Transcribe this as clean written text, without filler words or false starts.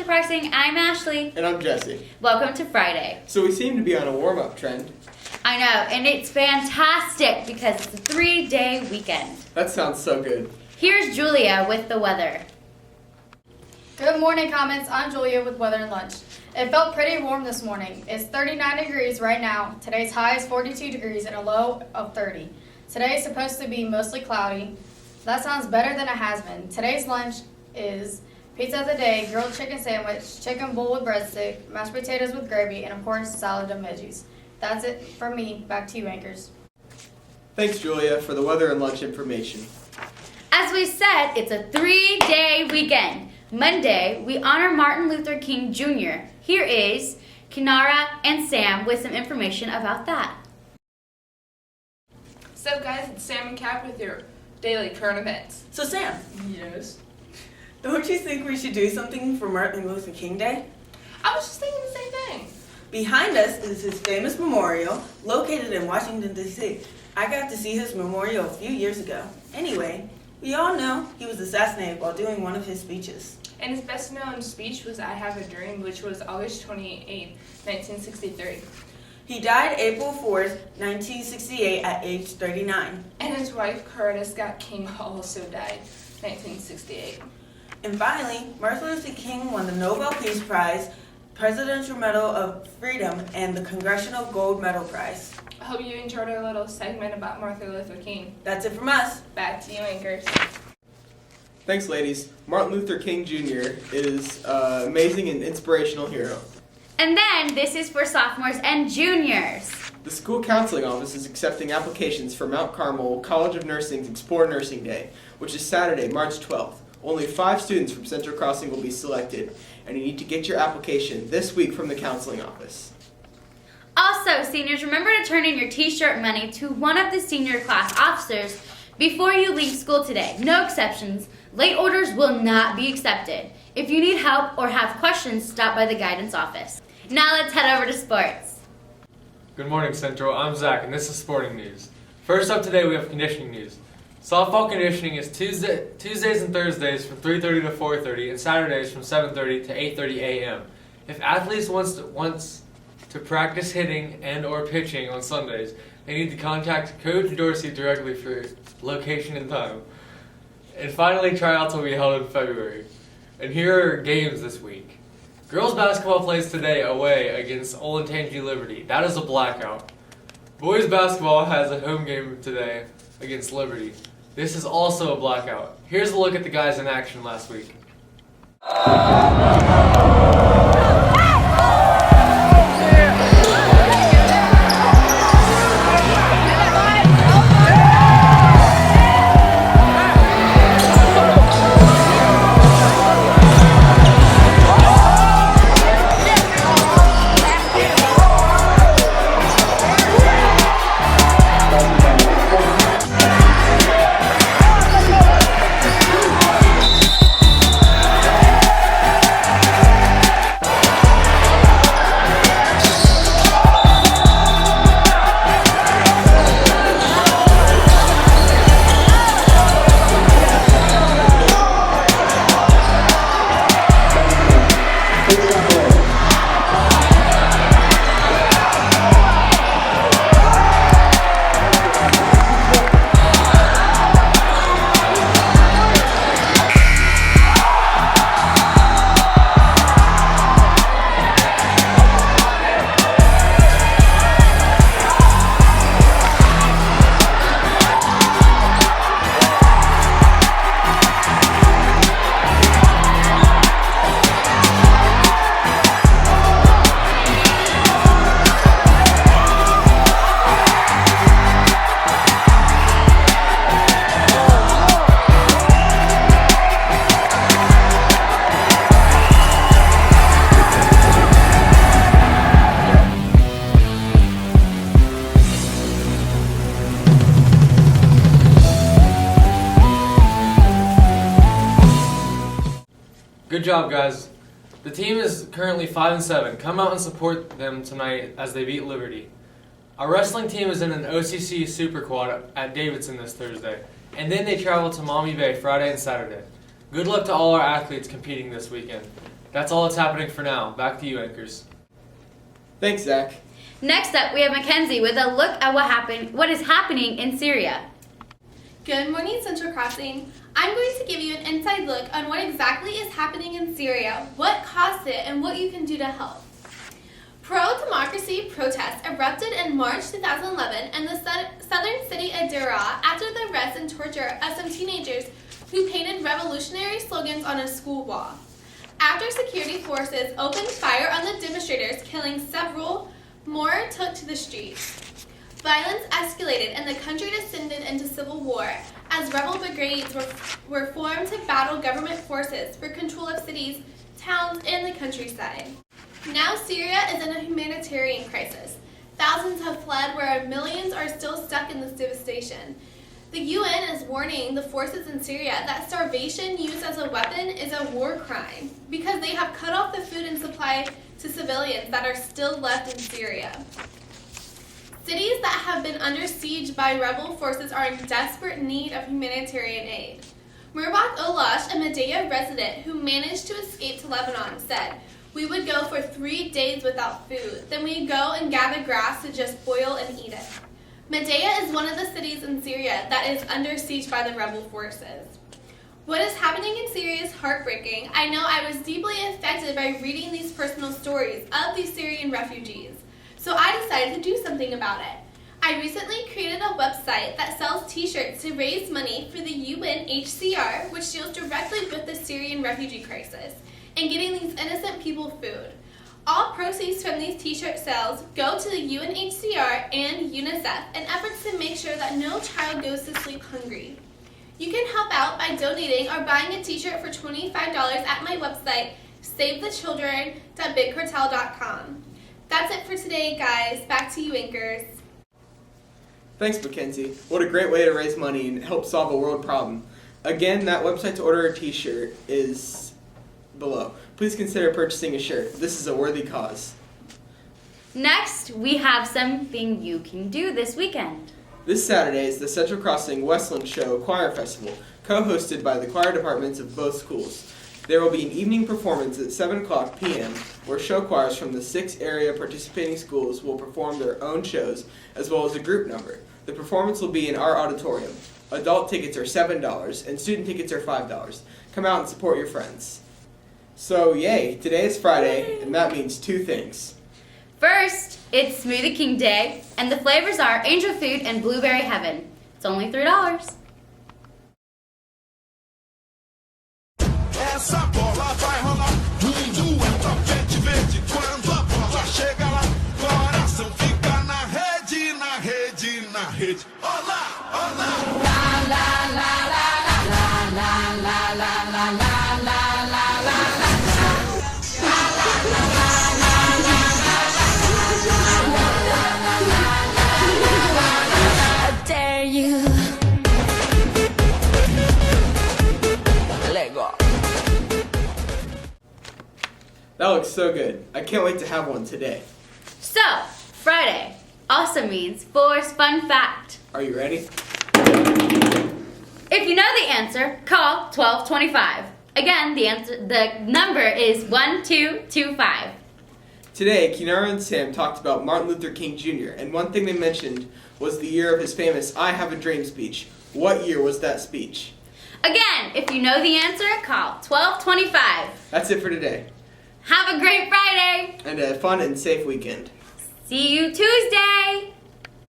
Parsing. I'm Ashley. And I'm Jesse. Welcome to Friday. So we seem to be on a warm-up trend. I know, and it's fantastic because it's a 3-day weekend. That sounds so good. Here's Julia with the weather. Good morning, comments. I'm Julia with weather and lunch. It felt pretty warm this morning. It's 39 degrees right now. Today's high is 42 degrees and a low of 30. Today is supposed to be mostly cloudy. That sounds better than it has been. Today's lunch is pizza of the day, grilled chicken sandwich, chicken bowl with breadstick, mashed potatoes with gravy, and of course, salad and veggies. That's it for me. Back to you, anchors. Thanks, Julia, for the weather and lunch information. As we said, it's a 3-day weekend. Monday, we honor Martin Luther King Jr. Here is Kinara and Sam with some information about that. So guys, it's Sam and Cap with your daily current events. So Sam, Yes. don't you think we should do something for Martin Luther King Day? I was just thinking the same thing. Behind us is his famous memorial located in Washington, D.C. I got to see his memorial a few years ago. Anyway, we all know he was assassinated while doing one of his speeches. And his best known speech was I Have a Dream, which was August 28, 1963. He died April 4th, 1968 at age 39. And his wife, Coretta Scott King, also died 1968. And finally, Martin Luther King won the Nobel Peace Prize, Presidential Medal of Freedom, and the Congressional Gold Medal Prize. I hope you enjoyed our little segment about Martin Luther King. That's it from us. Back to you, anchors. Thanks, ladies. Martin Luther King Jr. is an amazing and inspirational hero. And then this is for sophomores and juniors. The school counseling office is accepting applications for Mount Carmel College of Nursing's Explore Nursing Day, which is Saturday, March 12th. Only 5 students from Central Crossing will be selected, and you need to get your application this week from the counseling office. Also, seniors, remember to turn in your t-shirt money to one of the senior class officers before you leave school today. No exceptions. Late orders will not be accepted. If you need help or have questions, stop by the guidance office. Now let's head over to sports. Good morning, Central. I'm Zach, and this is sporting news. First up today, we have conditioning news. Softball conditioning is Tuesdays and Thursdays from 3:30 to 4:30, and Saturdays from 7:30 to 8:30 a.m. If athletes wants to practice hitting and/or pitching on Sundays, they need to contact Coach Dorsey directly for location and time. And finally, tryouts will be held in February. And here are games this week. Girls basketball plays today away against Olentangy Liberty. That is a blackout. Boys basketball has a home game today against Liberty. This is also a blackout. Here's a look at the guys in action last week. Good job, guys. The team is currently 5-7. Come out and support them tonight as they beat Liberty. Our wrestling team is in an OCC Super Quad at Davidson this Thursday, and then they travel to Maumee Bay Friday and Saturday. Good luck to all our athletes competing this weekend. That's all that's happening for now. Back to you, anchors. Thanks, Zach. Next up, we have Mackenzie with a look at what is happening in Syria. Good morning, Central Crossing. I'm going to give you an inside look on what exactly is happening in Syria, what caused it, and what you can do to help. Pro-democracy protests erupted in March 2011 in the southern city of Daraa after the arrest and torture of some teenagers who painted revolutionary slogans on a school wall. After security forces opened fire on the demonstrators, killing several, more took to the streets. Violence escalated and the country descended into civil war as rebel brigades were formed to battle government forces for control of cities, towns, and the countryside. Now Syria is in a humanitarian crisis. Thousands have fled where millions are still stuck in this devastation. The UN is warning the forces in Syria that starvation used as a weapon is a war crime because they have cut off the food and supply to civilians that are still left in Syria. Cities that have been under siege by rebel forces are in desperate need of humanitarian aid. Murbach Olash, a Medea resident who managed to escape to Lebanon, said, "We would go for 3 days without food. Then we'd go and gather grass to just boil and eat it." Medea is one of the cities in Syria that is under siege by the rebel forces. What is happening in Syria is heartbreaking. I know I was deeply affected by reading these personal stories of these Syrian refugees. So I decided to do something about it. I recently created a website that sells t-shirts to raise money for the UNHCR, which deals directly with the Syrian refugee crisis, and getting these innocent people food. All proceeds from these t-shirt sales go to the UNHCR and UNICEF in efforts to make sure that no child goes to sleep hungry. You can help out by donating or buying a t-shirt for $25 at my website, savethechildren.bigcartel.com. That's it for today, guys. Back to you, anchors. Thanks, Mackenzie. What a great way to raise money and help solve a world problem. Again, that website to order a t-shirt is below. Please consider purchasing a shirt. This is a worthy cause. Next, we have something you can do this weekend. This Saturday is the Central Crossing Westland Show Choir Festival, co-hosted by the choir departments of both schools. There will be an evening performance at 7:00 p.m. where show choirs from the 6 area participating schools will perform their own shows as well as a group number. The performance will be in our auditorium. Adult tickets are $7 and student tickets are $5. Come out and support your friends. So yay, today is Friday and that means 2 things. First, it's Smoothie King Day, and the flavors are Angel Food and Blueberry Heaven. It's only $3. Essa bola vai rolar, mundo é tapete verde. Quando a bola chega lá, coração fica na rede, na rede, na rede. Olá, olá. La la la la la la la la la la la la la la. I dare you. Let go. That looks so good. I can't wait to have one today. So, Friday also means Force Fun Fact. Are you ready? If you know the answer, call 1225. Again, the number is 1225. Today, Kinara and Sam talked about Martin Luther King Jr., and one thing they mentioned was the year of his famous I Have a Dream speech. What year was that speech? Again, if you know the answer, call 1225. That's it for today. Have a great Friday. And a fun and safe weekend. See you Tuesday.